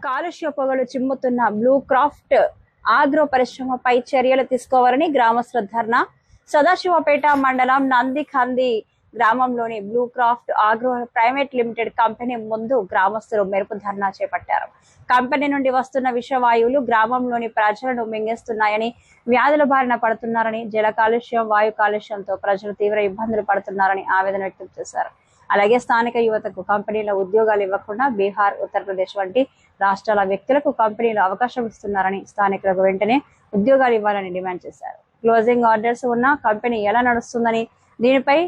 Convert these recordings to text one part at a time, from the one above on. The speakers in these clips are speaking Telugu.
కాలుష్య పొగలు చిమ్ముతున్న బ్లూ క్రాఫ్ట్ ఆగ్రో పరిశ్రమపై చర్యలు తీసుకోవాలని గ్రామస్తుల ధర్నా. సదాశివపేట మండలం నందికంది గ్రామంలోని blue craft agro private limited company ముందు గ్రామస్తులు మెరుపు ధర్నా చేపట్టారు. కంపెనీ నుండి వస్తున్న విషవాయువులు గ్రామంలోని ప్రజలను మింగేస్తున్నాయని, వ్యాధుల బారిన పడుతున్నారని, జల కాలుష్యం, వాయు కాలుష్యంతో ప్రజలు తీవ్ర ఇబ్బందులు పడుతున్నారని ఆవేదన వ్యక్తం చేశారు. అలాగే స్థానిక యువతకు కంపెనీలో ఉద్యోగాలు ఇవ్వకుండా బీహార్, ఉత్తరప్రదేశ్ వంటి రాష్ట్రాల వ్యక్తులకు కంపెనీలో అవకాశం ఇస్తున్నారని, స్థానికులకు వెంటనే ఉద్యోగాలు ఇవ్వాలని డిమాండ్ చేశారు. క్లోజింగ్ ఆర్డర్స్ ఉన్న కంపెనీ ఎలా నడుస్తుందని, దీనిపై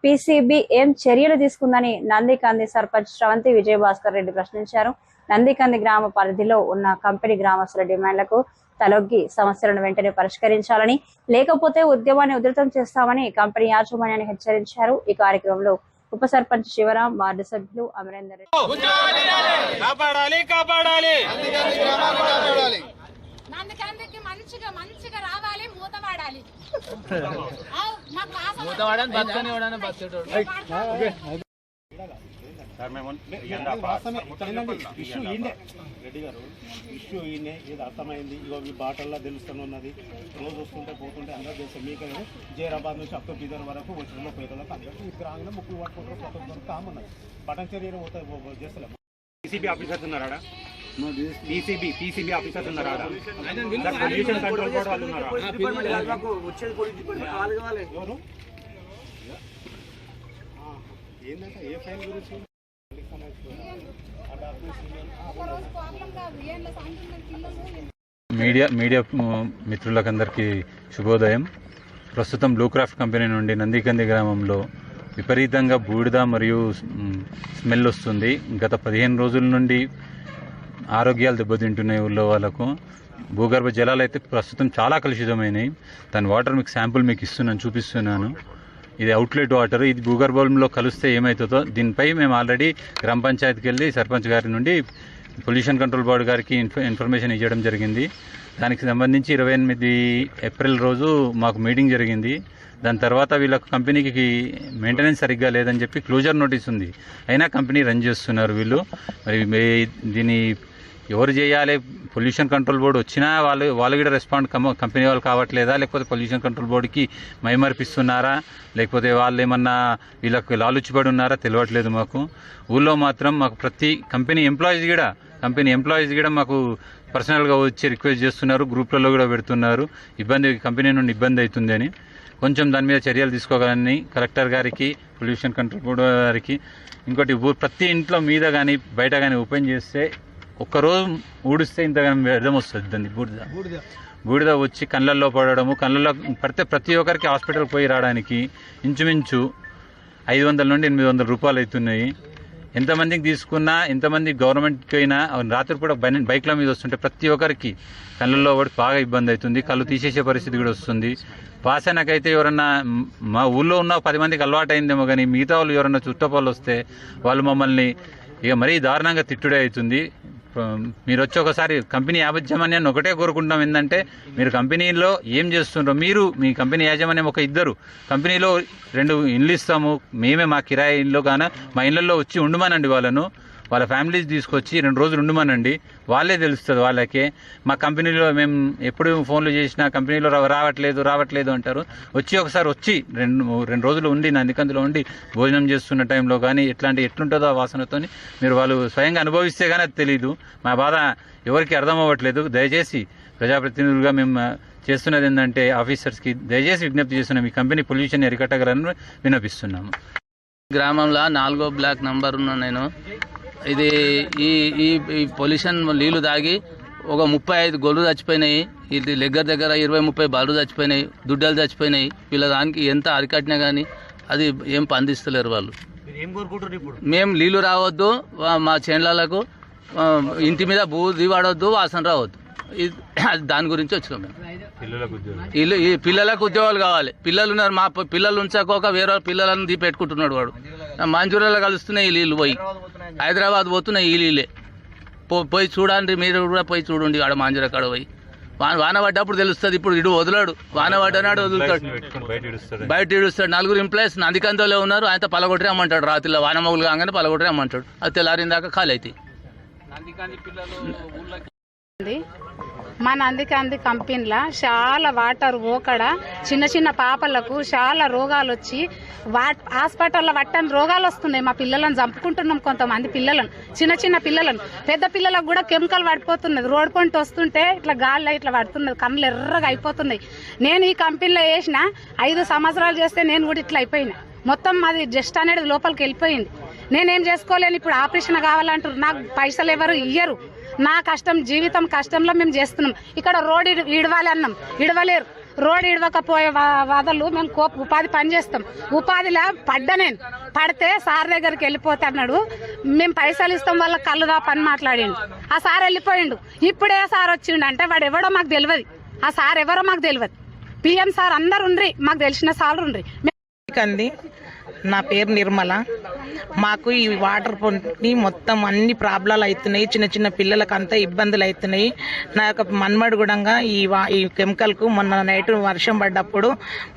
పీసీబీ ఏం చర్యలు తీసుకుందని నందికంది సర్పంచ్ శ్రవంతి విజయభాస్కర్ రెడ్డి ప్రశ్నించారు. నందికంది గ్రామ పరిధిలో ఉన్న కంపెనీ గ్రామస్తుల డిమాండ్లకు తలొగ్గి సమస్యలను వెంటనే పరిష్కరించాలని, లేకపోతే ఉద్యమాన్ని ఉధృతం చేస్తామని కంపెనీ యాజమాన్యాన్ని హెచ్చరించారు. ఈ కార్యక్రమంలో ఉప సర్పంచ్ శివరాం, వార్డు సభ్యులు అమరేందర్ రెడ్డి. ఇష్యూ ఈయనే ఇది అర్థమైంది. ఇగో మీ బాటల్లో తెలుస్తున్నది, రోజు వస్తుంటే పోతుంటే అందరూ తెలుసు. మీకు జైరాబాద్ నుంచి అప్ టు బీదర్ వరకు వచ్చిన పేదలకు అందరికీ ఇక్కడ రాగానే ముక్కులు పట్టుకుంటారు. కొత్త కామన్ పటన్ చర్యలు చేస్తలేము. పీసీబీ ఆఫీసర్స్ ఉన్నారా? పీసీబీ ఆఫీసర్స్ ఉన్నారా? పొల్యూషన్ కంట్రోల్ బోర్డు వాళ్ళు ఉన్నారా? ఎవరు ఏంటంటే ఏ ఫైల్ గురించి మీడియా మిత్రులకందరికీ శుభోదయం. ప్రస్తుతం బ్లూ క్రాఫ్ట్ కంపెనీ నుండి నందికంది గ్రామంలో విపరీతంగా బూడిద మరియు స్మెల్ వస్తుంది. గత 15 రోజుల నుండి ఆరోగ్యాలు దెబ్బతింటున్నాయి ఊళ్ళో వాళ్ళకు. భూగర్భ జలాలు అయితే ప్రస్తుతం చాలా కలుషితమైనవి. దాని వాటర్ మీకు శాంపుల్ మీకు చూపిస్తున్నాను. ఇది అవుట్లెట్ వాటర్. ఇది భూగర్భంలో కలిస్తే ఏమవుతుందో దీనిపై మేము ఆల్రెడీ గ్రామ పంచాయతీకి వెళ్ళి సర్పంచ్ గారి నుండి పొల్యూషన్ కంట్రోల్ బోర్డు గారికి ఇన్ఫర్మేషన్ ఇవ్వడం జరిగింది. దానికి సంబంధించి 28 ఏప్రిల్ రోజు మాకు మీటింగ్ జరిగింది. దాని తర్వాత వీళ్ళకు కంపెనీకి మెయింటెనెన్స్ సరిగ్గా లేదని చెప్పి క్లోజర్ నోటీస్ ఉంది. అయినా కంపెనీ రన్ చేస్తున్నారు వీళ్ళు. మరి దీన్ని ఎవరు చేయాలి? పొల్యూషన్ కంట్రోల్ బోర్డు వచ్చినా వాళ్ళు కూడా రెస్పాండ్ కంపెనీ వాళ్ళు కావట్లేదా, లేకపోతే పొల్యూషన్ కంట్రోల్ బోర్డుకి మైమర్పిస్తున్నారా, లేకపోతే వాళ్ళు ఏమన్నా వీళ్ళకి లాలుచిపడి ఉన్నారా తెలియట్లేదు మాకు. ఊళ్ళో మాత్రం మాకు ప్రతి కంపెనీ ఎంప్లాయీస్ కూడా మాకు పర్సనల్గా వచ్చి రిక్వెస్ట్ చేస్తున్నారు, గ్రూప్లలో కూడా పెడుతున్నారు. కంపెనీ నుండి ఇబ్బంది అవుతుంది అని. కొంచెం దాని మీద చర్యలు తీసుకోగలని కలెక్టర్ గారికి, పొల్యూషన్ కంట్రోల్ బోర్డు గారికి. ఇంకోటి, ప్రతి ఇంట్లో మీద కానీ బయట కానీ ఓపెన్ చేస్తే ఒక్కరోజు ఊడిస్తే ఇంతగానో వ్యర్థం వస్తుంది. దాన్ని బూడిద వచ్చి కళ్ళల్లో పడడము, కళ్ళల్లో పడితే ప్రతి ఒక్కరికి హాస్పిటల్కి పోయి రావడానికి ఇంచుమించు 500 నుండి 800 రూపాయలు అవుతున్నాయి. ఎంతమందికి తీసుకున్నా, ఎంతమంది గవర్నమెంట్కి అయినా రాత్రిపూట బైక్ల మీద వస్తుంటే ప్రతి ఒక్కరికి కళ్ళల్లో పడి బాగా ఇబ్బంది అవుతుంది. కళ్ళు తీసేసే పరిస్థితి కూడా వస్తుంది. వాసనకైతే ఎవరన్నా మా ఊళ్ళో ఉన్న 10 మందికి అలవాటు అయిందేమో కానీ మిగతా వాళ్ళు ఎవరన్నా చుట్టపాలు వస్తే వాళ్ళు మమ్మల్ని ఇక మరీ దారుణంగా తిట్టుడే అవుతుంది. మీరు వచ్చి ఒకసారి కంపెనీ యాజమాన్యాన్ని ఒకటే కోరుకుంటాం, ఏంటంటే మీరు కంపెనీలో ఏం చేస్తుండ్రో, మీ కంపెనీ యాజమాన్యం ఒక 2 కంపెనీలో 2 ఇండ్లు ఇస్తాము మేమే, మా కిరాయి ఇంట్లో కానీ మా ఇళ్లలో వచ్చి ఉండమనండి. వాళ్ళ ఫ్యామిలీస్ తీసుకొచ్చి 2 రోజులు ఉండమనండి. వాళ్ళే తెలుస్తుంది వాళ్ళకే. మా కంపెనీలో మేము ఎప్పుడు ఫోన్లు చేసినా కంపెనీలో రావట్లేదు అంటారు. ఒకసారి వచ్చి 2 రోజులు ఉండి నందికందిలో ఉండి భోజనం చేస్తున్న టైంలో కానీ ఎట్లుంటుందో ఆ వాసనతో మీరు వాళ్ళు స్వయంగా అనుభవిస్తే కానీ అది తెలీదు. మా బాధ ఎవరికి అర్థం అవ్వట్లేదు. దయచేసి ప్రజాప్రతినిధులుగా మేము చేస్తున్నది ఏంటంటే ఆఫీసర్స్కి దయచేసి విజ్ఞప్తి చేస్తున్నాం, ఈ కంపెనీ పొల్యూషన్ అరికట్టగలని విన్నపిస్తున్నాము. గ్రామంలో 4వ బ్లాక్ నంబర్ ఉన్న నేను. ఇది ఈ పొల్యూషన్ నీళ్లు తాగి ఒక 35 గొర్రెలు చచ్చిపోయినాయి. ఇది దగ్గర 20-30 బర్రెలు చచ్చిపోయినాయి, దుడ్డలు చచ్చిపోయినాయి. వీళ్ళ దానికి ఎంత అరికట్టినా కానీ అది ఏం పండిస్తలేరు వాళ్ళు. మేము నీళ్లు రావద్దు, మా చేన్లకు ఇంటి మీద బూది వాడవద్దు, వాసన రావద్దు. దాని గురించి వచ్చాం మేము. పిల్లలకు ఉద్యోగాలు కావాలి. పిల్లలు ఉన్నారు, మా పిల్లలు ఉంచకోక వేరే పిల్లలను పెట్టుకుంటున్నాడు వాడు. మంజూరాలో కలుస్తున్నాయి ఈ నీళ్ళు, పోయి హైదరాబాద్ పోతున్నాయి ఈ నీళ్ళే. పోయి చూడండి, మీరు కూడా పోయి చూడండి. ఆడ మంజూరా కాడ పోయి వాన పడ్డప్పుడు తెలుస్తుంది. ఇప్పుడు ఇడు వదలాడు, వాన పడ్డనాడు వదులుతాడు, బయట ఇడుస్తాడు. 4 ఎంప్లాయీస్ నందికందలో ఉన్నారు. ఆయన పలగొట్టి రమ్మంటాడు. రాత్రిలో వాన మొగులు కాగానే పలగొట్టి రమ్మంటాడు. అది తెల్లారిన దాకా ఖాళీ అవుతాయి. మా నందికాంది కంపెనీలో చాలా వాటర్ పోకడ చిన్న చిన్న పాపలకు చాలా రోగాలు వచ్చి హాస్పిటల్లో పట్టని రోగాలు వస్తున్నాయి. మా పిల్లలను చంపుకుంటున్నాం, కొంతమంది పిల్లలను, చిన్న చిన్న పిల్లలను. పెద్ద పిల్లలకు కూడా కెమికల్ పడిపోతున్నది. రోడ్ పంట వస్తుంటే ఇట్లా గాల్లో ఇట్లా పడుతున్నది, కళ్ళు ఎర్రగా అయిపోతున్నాయి. నేను ఈ కంపెనీలో చేసిన 5 సంవత్సరాలు చేస్తే నేను కూడా ఇట్లా అయిపోయినా. మొత్తం మాది జస్ట్ అనేది లోపలికి వెళ్ళిపోయింది. నేనేం చేసుకోలేను. ఇప్పుడు ఆపరేషన్ కావాలంటారు, నాకు పైసలు ఎవరు ఇయ్యరు. నా కష్టం, జీవితం కష్టంలో మేము చేస్తున్నాం. ఇక్కడ రోడ్ ఇడవాలి అన్నాం, ఇడవలేరు. రోడ్ ఇడవకపోయే వదలు మేము ఉపాధి పని చేస్తాం. ఉపాధిలో నేను పడితే సార్ దగ్గరికి వెళ్ళిపోతే అన్నాడు, మేము పైసలు ఇస్తాం వాళ్ళ కళ్ళుదా పని మాట్లాడిండు. ఆ సార్ వెళ్ళిపోయిండు. ఇప్పుడే సార్ వచ్చిండు అంటే వాడు ఎవడో మాకు తెలియదు. ఆ సార్ ఎవరో మాకు తెలియదు. పిఎం సార్ అందరు ఉండ్రి, మాకు తెలిసిన సార్ ఉండ్రి. నా పేరు నిర్మల. మాకు ఈ వాటర్ పొంటి మొత్తం అన్ని ప్రాబ్లాలు అవుతున్నాయి. చిన్న చిన్న పిల్లలకు అంతా ఇబ్బందులు అవుతున్నాయి. నా యొక్క మన్మడు కూడా ఈ కెమికల్కు మొన్న నైట్ వర్షం పడ్డప్పుడు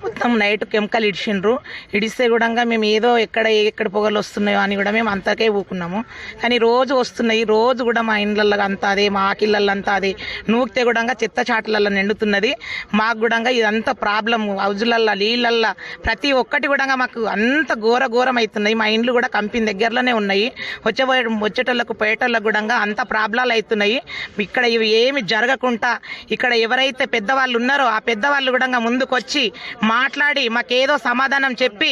మొత్తం నైట్ కెమికల్ ఇడిచిండ్రు. ఇడిస్తే కూడా మేము ఏదో ఎక్కడ పొగలు వస్తున్నాయో అని కూడా మేము అంతకే ఊకున్నాము. కానీ రోజు వస్తున్నాయి. రోజు కూడా మా ఇండ్లలో అంతా అదే, మా ఆకిళ్ళల్లో అంతా అదే. నూకితే కూడా చెత్త చాటలలో నిండుతున్నది. మాకు కూడా ఇదంతా ప్రాబ్లం. హౌజులల్లో, నీళ్ళల్లో ప్రతి ఒక్కటి కూడా మాకు అంత ఘోరం అవుతున్నాయి. మా ఇండ్లు కూడా కంపెనీ దగ్గరలోనే ఉన్నాయి. వచ్చేటోళ్ళకు పోయేటోళ్ళకు కూడా అంత ప్రాబ్లాలు అవుతున్నాయి. ఇక్కడ ఇవి ఏమి జరగకుండా ఇక్కడ ఎవరైతే పెద్దవాళ్ళు ఉన్నారో ఆ పెద్దవాళ్ళు కూడా ముందుకొచ్చి మాట్లాడి మాకేదో సమాధానం చెప్పి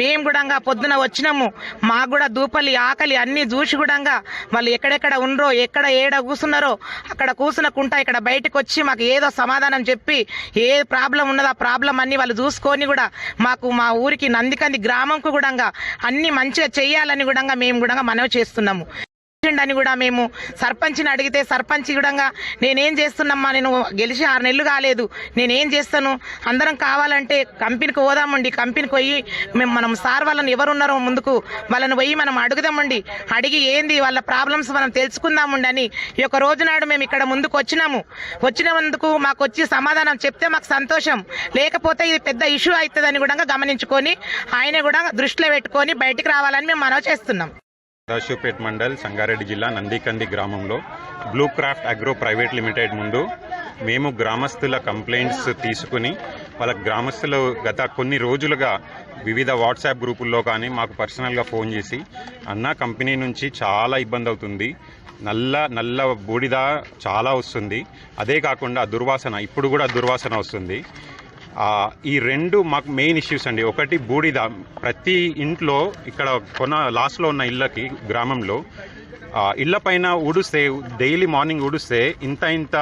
మేము కూడా పొద్దున వచ్చినాము. మాకు కూడా దూపలి ఆకలి అన్ని చూసి కూడా వాళ్ళు ఎక్కడెక్కడ ఉన్నారో, ఎక్కడ ఏడ కూర్చున్నారో అక్కడ కూర్చునకుంటా ఇక్కడ బయటకు వచ్చి మాకు ఏదో సమాధానం చెప్పి ఏ ప్రాబ్లం ఉన్నదో ఆ ప్రాబ్లం అన్ని వాళ్ళు చూసుకొని కూడా మాకు మా ఊరికి నందికంది గ్రామంకు కూడా అన్ని మంచిగా చెయ్యాలని కూడా మేము కూడా మనవి చేస్తున్నాము అని కూడా మేము సర్పంచ్ని అడిగితే సర్పంచ్ కూడా నేనేం చేస్తున్నామ్మా, నేను గెలిచి 6 నెలలు కాలేదు, నేనేం చేస్తాను, అందరం కావాలంటే కంపెనీకి పోదామండి, కంపెనీకి పోయి మనం సార్ వాళ్ళని ఎవరున్నారో ముందుకు వాళ్ళని పోయి మనం అడుగుదామండి, అడిగి ఏంది వాళ్ళ ప్రాబ్లమ్స్ మనం తెలుసుకుందామండి అని ఈ యొక్క రోజు నాడు మేము ఇక్కడ ముందుకు వచ్చినందుకు మాకు వచ్చి సమాధానం చెప్తే మాకు సంతోషం. లేకపోతే ఇది పెద్ద ఇష్యూ అవుతుందని కూడా గమనించుకొని ఆయన కూడా దృష్టిలో పెట్టుకొని బయటికి రావాలని మేము మనవి చేస్తున్నాం. సదాశివపేట మండల్, సంగారెడ్డి జిల్లా నందికంది గ్రామంలో blue craft agro private limited ముందు మేము గ్రామస్తుల కంప్లైంట్స్ తీసుకుని వాళ్ళ గ్రామస్తులు గత కొన్ని రోజులుగా వివిధ వాట్సాప్ గ్రూపుల్లో కానీ మాకు పర్సనల్గా ఫోన్ చేసి అన్న కంపెనీ నుంచి చాలా ఇబ్బంది అవుతుంది, నల్ల బూడిద చాలా వస్తుంది, అదే కాకుండా దుర్వాసన, ఇప్పుడు కూడా దుర్వాసన వస్తుంది. ఈ 2 మాకు మెయిన్ ఇష్యూస్ అండి. ఒకటి బూడిద. ప్రతి ఇంట్లో ఇక్కడ లాస్ట్లో ఉన్న ఇళ్ళకి గ్రామంలో ఇళ్ల పైన ఊడుస్తే, డైలీ మార్నింగ్ ఊడుస్తే ఇంత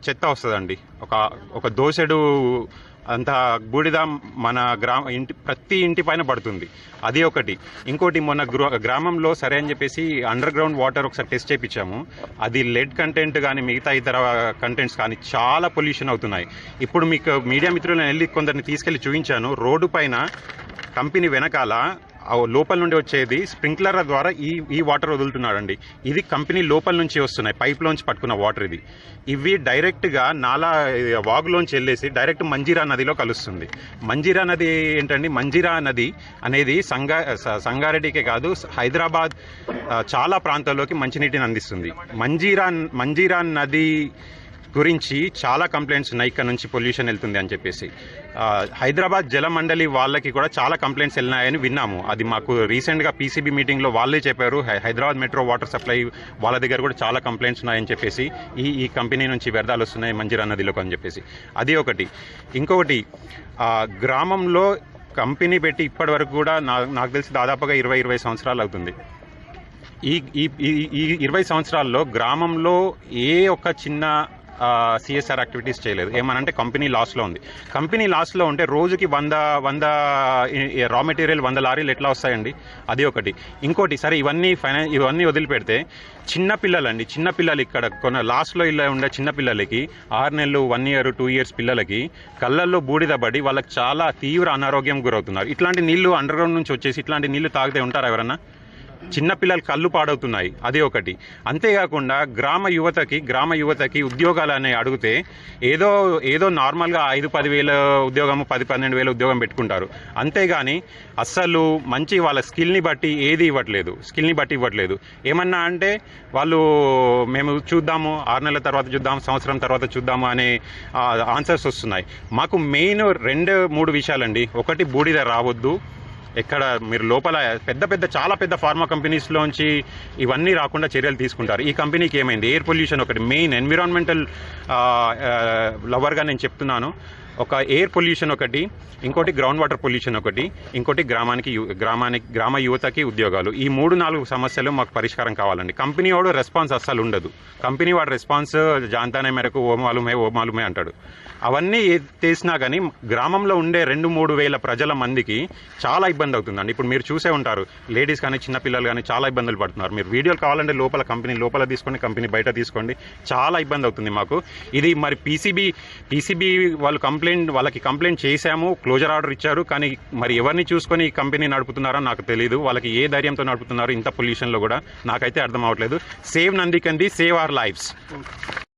చెత్త వస్తుందండి. ఒక దోసెడు అంత బూడిద మన ప్రతి ఇంటి పైన పడుతుంది. అది ఒకటి. ఇంకోటి మొన్న గ్రామంలో సరే అని చెప్పేసి అండర్ గ్రౌండ్ వాటర్ ఒకసారి టెస్ట్ చేయించాము. అది లెడ్ కంటెంట్ కానీ మిగతా ఇతర కంటెంట్స్ కానీ చాలా పొల్యూషన్ అవుతున్నాయి. ఇప్పుడు మీకు మీడియా మిత్రులను వెళ్ళి కొందరిని తీసుకెళ్లి చూపించాను. రోడ్డు పైన కంపెనీ వెనకాల లోపల నుండి వచ్చేది స్ప్రింక్లర్ల ద్వారా ఈ వాటర్ వదులుతున్నాడండి. ఇది కంపెనీ లోపల నుంచి వస్తున్నాయి, పైప్లోంచి పట్టుకున్న వాటర్. ఇవి డైరెక్ట్గా వాగులోంచి వెళ్ళేసి డైరెక్ట్ మంజీరా నదిలో కలుస్తుంది. మంజీరా నది ఏంటండి? మంజీరా నది అనేది సంగారెడ్డికే కాదు, హైదరాబాద్ చాలా ప్రాంతాల్లోకి మంచినీటిని అందిస్తుంది. మంజీరా నది గురించి చాలా కంప్లైంట్స్ ఉన్నాయి, ఇక్కడ నుంచి పొల్యూషన్ వెళ్తుంది అని చెప్పేసి. హైదరాబాద్ జల మండలి వాళ్ళకి కూడా చాలా కంప్లైంట్స్ వెళ్ళినాయని విన్నాము. అది మాకు రీసెంట్గా పీసీబీ మీటింగ్లో వాళ్ళే చెప్పారు. హైదరాబాద్ మెట్రో వాటర్ సప్లై వాళ్ళ దగ్గర కూడా చాలా కంప్లైంట్స్ ఉన్నాయని చెప్పేసి, ఈ కంపెనీ నుంచి వ్యర్థాలు వస్తున్నాయి మంజీరా నదిలోకి అని చెప్పేసి. అది ఒకటి. ఇంకొకటి, గ్రామంలో కంపెనీ పెట్టి ఇప్పటి వరకు కూడా నాకు తెలిసి దాదాపుగా 20 సంవత్సరాలు అవుతుంది. ఈ 20 సంవత్సరాల్లో గ్రామంలో ఏ ఒక్క చిన్న సిఎస్ఆర్ యాక్టివిటీస్ చేయలేదు. ఏమనంటే కంపెనీ లాస్లో ఉంది. కంపెనీ లాస్లో ఉంటే రోజుకి 100 రా మెటీరియల్ 100 లారీలు ఎట్లా వస్తాయండి? అది ఒకటి. ఇంకోటి, సరే ఇవన్నీ వదిలిపెడితే చిన్నపిల్లలు ఇక్కడ లాస్ట్లో ఇలా ఉండే చిన్నపిల్లలకి 6 నెలలు, 1 year, 2 years పిల్లలకి కళ్ళల్లో బూడిద పడి వాళ్ళకి చాలా తీవ్ర అనారోగ్యం గురవుతున్నారు. ఇట్లాంటి నీళ్లు అండర్ గ్రౌండ్ నుంచి వచ్చేసి ఇట్లాంటి నీళ్లు తాగితే ఉంటారా ఎవరన్నా? చిన్నపిల్లల కళ్ళు పాడవుతున్నాయి, అది ఒకటి. అంతేకాకుండా గ్రామ యువతకి ఉద్యోగాలు అని అడిగితే ఏదో నార్మల్గా 5-10 వేల ఉద్యోగం, 10-12 వేల ఉద్యోగం పెట్టుకుంటారు. అంతేగాని అస్సలు మంచి వాళ్ళ స్కిల్ని బట్టి ఏది ఇవ్వట్లేదు. ఏమన్నా అంటే వాళ్ళు మేము చూద్దాము, 6 నెలల తర్వాత చూద్దాం, సంవత్సరం తర్వాత చూద్దాము అనే ఆన్సర్స్ వస్తున్నాయి. మాకు మెయిన్ 2-3 విషయాలండి. ఒకటి, బూడిద రావద్దు. ఎక్కడ మీరు లోపల చాలా పెద్ద ఫార్మా కంపెనీస్లోంచి ఇవన్నీ రాకుండా చర్యలు తీసుకుంటారు. ఈ కంపెనీకి ఏమైంది? ఎయిర్ పొల్యూషన్ ఒకటి మెయిన్. ఎన్విరాన్మెంటల్ లవర్గా నేను చెప్తున్నాను. ఒక ఎయిర్ పొల్యూషన్ ఒకటి, ఇంకోటి గ్రౌండ్ వాటర్ పొల్యూషన్ ఒకటి, ఇంకోటి గ్రామ యువతకి ఉద్యోగాలు. ఈ 3-4 సమస్యలు మాకు పరిష్కారం కావాలండి. కంపెనీ వాడు రెస్పాన్స్ అస్సలు ఉండదు. కంపెనీ వాడు రెస్పాన్స్ జాంతానే మేరకు ఓ మాలుమే అంటాడు. అవన్నీ చేసినా కానీ గ్రామంలో ఉండే 2-3 వేల ప్రజల మందికి చాలా ఇబ్బంది అవుతుందండి. ఇప్పుడు మీరు చూసే ఉంటారు, లేడీస్ కానీ చిన్నపిల్లలు కానీ చాలా ఇబ్బందులు పడుతున్నారు. మీరు వీడియోలు కావాలంటే కంపెనీ లోపల తీసుకోండి, కంపెనీ బయట తీసుకోండి, చాలా ఇబ్బంది అవుతుంది మాకు. ఇది మరి పీసీబీ వాళ్ళకి కంప్లైంట్ చేశాము, క్లోజర్ ఆర్డర్ ఇచ్చారు. కానీ మరి ఎవరిని చూసుకొని ఈ కంపెనీ నడుపుతున్నారో నాకు తెలియదు. వాళ్ళకి ఏ ధైర్యంతో నడుపుతున్నారు ఇంత పొల్యూషన్లో కూడా నాకైతే అర్థం అవ్వట్లేదు. Save Nandikandi, save our lifes.